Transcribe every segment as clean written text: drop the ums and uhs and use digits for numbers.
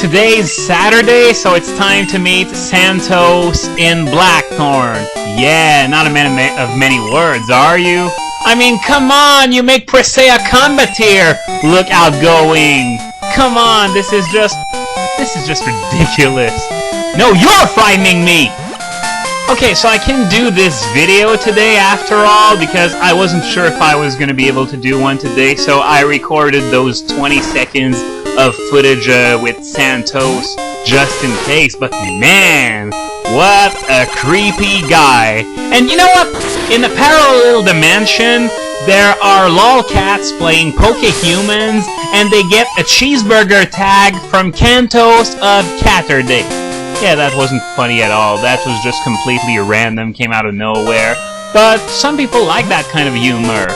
Today's Saturday, so it's time to meet Santos in Blackthorn. Yeah, not a man of many words, are you? I mean, come on, you make Presea combateer look outgoing. Come on, this is just ridiculous. No, you're frightening me! Okay, so I can do this video today after all, because I wasn't sure if I was going to be able to do one today, so I recorded those 20 seconds of footage with Santos just in case. But man, what a creepy guy. And you know what? In the parallel dimension, there are lolcats playing Pokéhumans, and they get a cheeseburger tag from Cantos of Catterday. Yeah, that wasn't funny at all. That was just completely random, came out of nowhere. But some people like that kind of humor.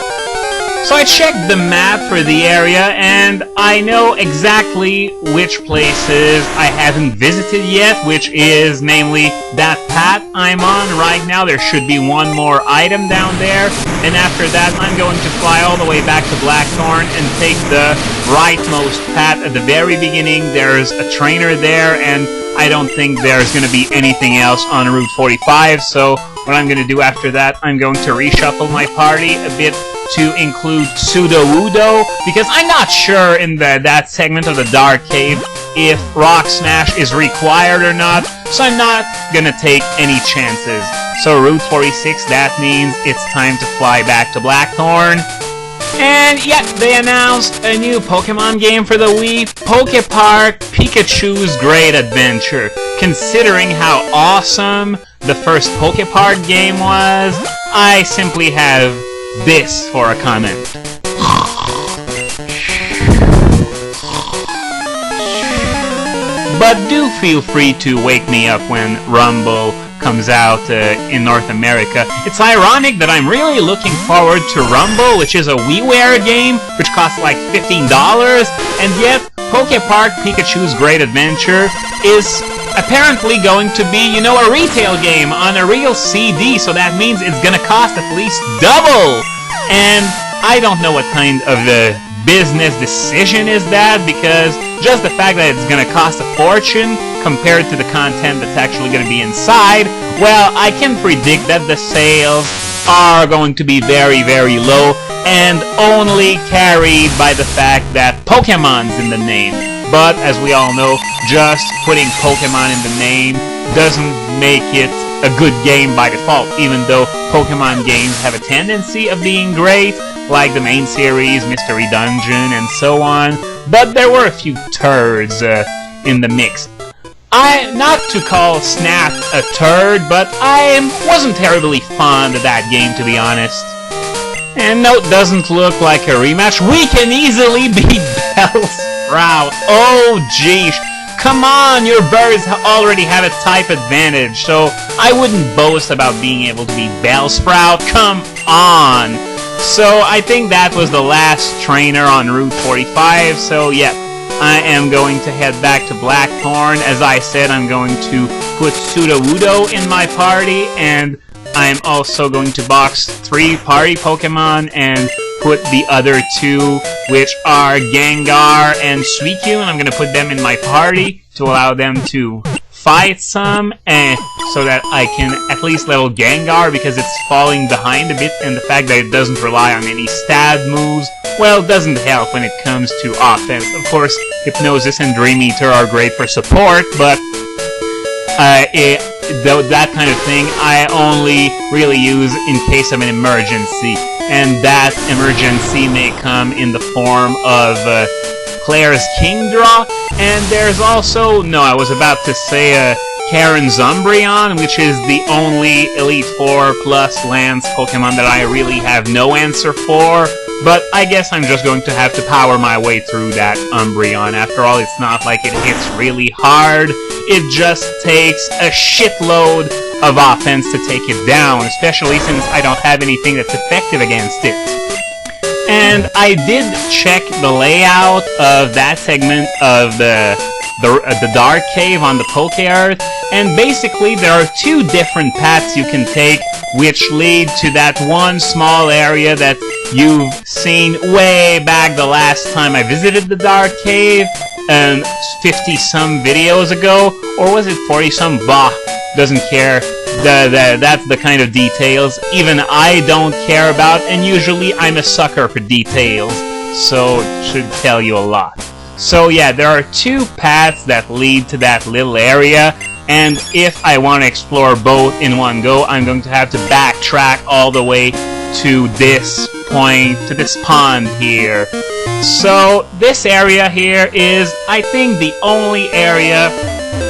So I checked the map for the area, and I know exactly which places I haven't visited yet, which is namely that path I'm on right now. There should be one more item down there, and after that I'm going to fly all the way back to Blackthorn and take the rightmost path at the very beginning. There's a trainer there, and I don't think there's going to be anything else on Route 45, so what I'm going to do after that, I'm going to reshuffle my party a bit to include Sudowoodo, because I'm not sure in that segment of the Dark Cave if Rock Smash is required or not, so I'm not gonna take any chances. So Route 46, that means it's time to fly back to Blackthorn. And yeah, they announced a new Pokemon game for the Wii, Pokepark Pikachu's Great Adventure. Considering how awesome the first Pokepark game was, I simply have this for a comment. But do feel free to wake me up when Rumble comes out in North America. It's ironic that I'm really looking forward to Rumble, which is a WiiWare game, which costs like $15, and yet Pokepark Pikachu's Great Adventure is apparently going to be, you know, a retail game on a real CD, so that means it's gonna cost at least double! And I don't know what kind of business decision is that, because just the fact that it's gonna cost a fortune compared to the content that's actually gonna be inside, well, I can predict that the sales are going to be very, very low, and only carried by the fact that Pokemon's in the name. But, as we all know, just putting Pokemon in the name doesn't make it a good game by default, even though Pokemon games have a tendency of being great, like the main series, Mystery Dungeon, and so on. But there were a few turds in the mix. Not to call Snap a turd, but I wasn't terribly fond of that game, to be honest. And no, it doesn't look like a rematch. We can easily beat Bellsprout. Oh, geez. Come on, your birds already have a type advantage, so I wouldn't boast about being able to beat Bellsprout. Come on. So I think that was the last trainer on Route 45, so yeah, I am going to head back to Blackthorn. As I said, I'm going to put Sudowoodo in my party, and I'm also going to box 3 party Pokemon and put the other 2, which are Gengar and Suicune, and I'm going to put them in my party to allow them to fight some, and so that I can at least level Gengar, because it's falling behind a bit, and the fact that it doesn't rely on any stab moves, well, doesn't help when it comes to offense. Of course, Hypnosis and Dream Eater are great for support, but that kind of thing I only really use in case of an emergency, and that emergency may come in the form of Claire's Kingdraw, and there's also, no, I was about to say Karen's Umbreon, which is the only Elite Four plus Lance Pokemon that I really have no answer for, but I guess I'm just going to have to power my way through that Umbreon. After all, it's not like it hits really hard, it just takes a shitload of offense to take it down, especially since I don't have anything that's effective against it. And I did check the layout of that segment of the Dark Cave on the Poke Earth, and basically there are 2 different paths you can take which lead to that one small area that you've seen way back the last time I visited the Dark Cave, 50-some videos ago, or was it 40-some? Bah, doesn't care. That's the kind of details even I don't care about, and usually I'm a sucker for details, so it should tell you a lot. So yeah, there are 2 paths that lead to that little area, and if I want to explore both in one go, I'm going to have to backtrack all the way to this point, to this pond here. So this area here is, I think, the only area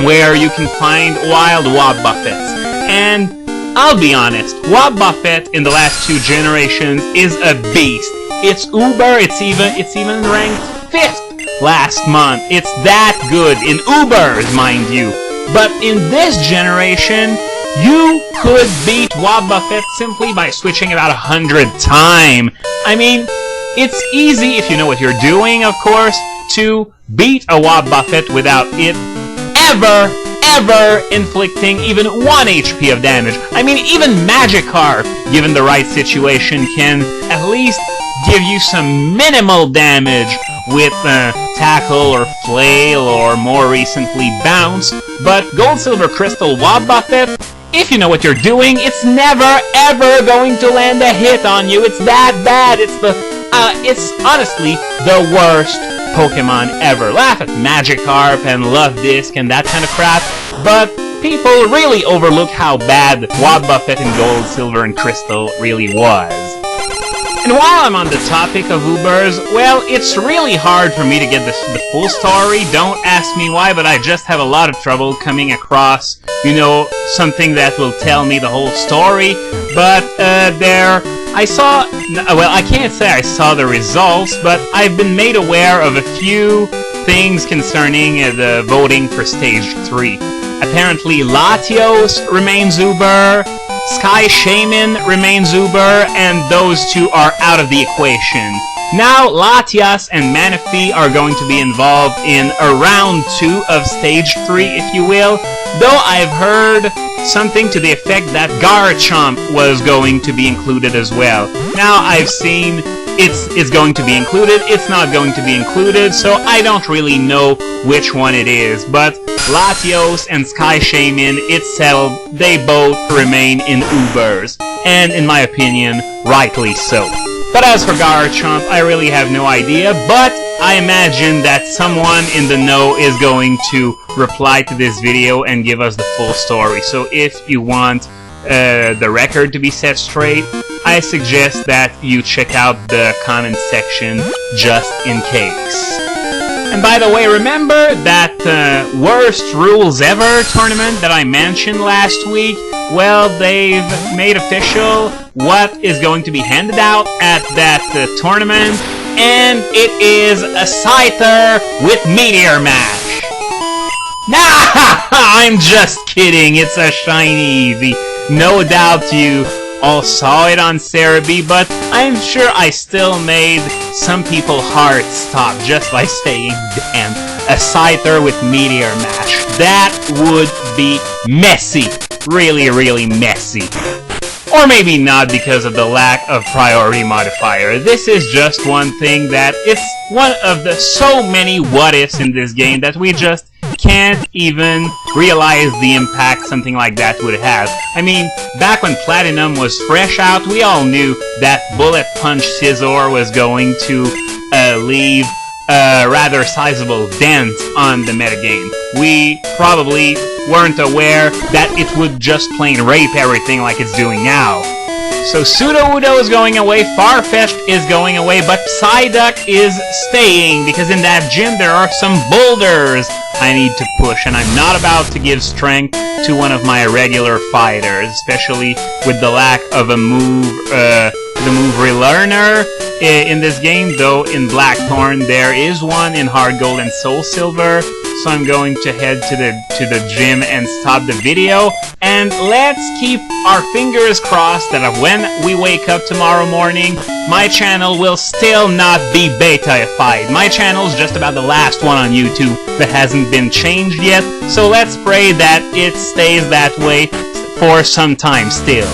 where you can find wild Wobbuffets. And I'll be honest, Wobbuffet in the last 2 generations is a beast. It's uber, it's even ranked 5th last month. It's that good in ubers, mind you. But in this generation, you could beat Wobbuffet simply by switching about 100 times. I mean, it's easy if you know what you're doing, of course, to beat a Wobbuffet without it ever inflicting even 1 HP of damage. I mean, even Magikarp, given the right situation, can at least give you some minimal damage with Tackle or Flail or more recently Bounce. But Gold, Silver, Crystal Wobbuffet, if you know what you're doing, it's never ever going to land a hit on you. It's that bad. It's honestly the worst Pokemon ever. Laugh at Magikarp and Love Disc and that kind of crap, but people really overlook how bad Wobbuffet in Gold, Silver, and Crystal really was. And while I'm on the topic of Ubers, well, it's really hard for me to get the full story. Don't ask me why, but I just have a lot of trouble coming across, you know, something that will tell me the whole story. But I saw, well, I can't say I saw the results, but I've been made aware of a few things concerning the voting for Stage 3. Apparently Latios remains Uber, Shaymin remains Uber, and those 2 are out of the equation. Now Latias and Manaphy are going to be involved in a round 2 of Stage 3, if you will, though I've heard something to the effect that Garchomp was going to be included as well. Now I've seen it's going to be included, it's not going to be included, so I don't really know which one it is, but Latios and Shaymin, it's settled, they both remain in Ubers, and in my opinion, rightly so. But as for Garchomp, I really have no idea, but I imagine that someone in the know is going to reply to this video and give us the full story. So if you want the record to be set straight, I suggest that you check out the comment section just in case. And by the way, remember that Worst Rules Ever tournament that I mentioned last week? Well, they've made official what is going to be handed out at that tournament, and it is a Scyther with Meteor Mash. Nah, I'm just kidding, it's a shiny Eevee. No doubt you all saw it on Cerebi, but I'm sure I still made some people hearts stop just by saying, damn, a Scyther with Meteor Mash. That would be messy. Really, really messy. Or maybe not because of the lack of priority modifier. This is just one thing that it's one of the so many what-ifs in this game that we just can't even realize the impact something like that would have. I mean, back when Platinum was fresh out, we all knew that Bullet Punch Scizor was going to leave a rather sizable dent on the metagame. We probably weren't aware that it would just plain rape everything like it's doing now. So Sudowoodo is going away, Farfetch'd is going away, but Psyduck is staying, because in that gym there are some boulders I need to push, and I'm not about to give strength to one of my regular fighters, especially with the lack of a move, the move relearner in this game, though in Blackthorn there is one in Hard Gold and Soul Silver. So I'm going to head to the gym and stop the video, and let's keep our fingers crossed that when we wake up tomorrow morning, my channel will still not be betaified. My channel's just about the last one on YouTube that hasn't been changed yet, so let's pray that it stays that way for some time still.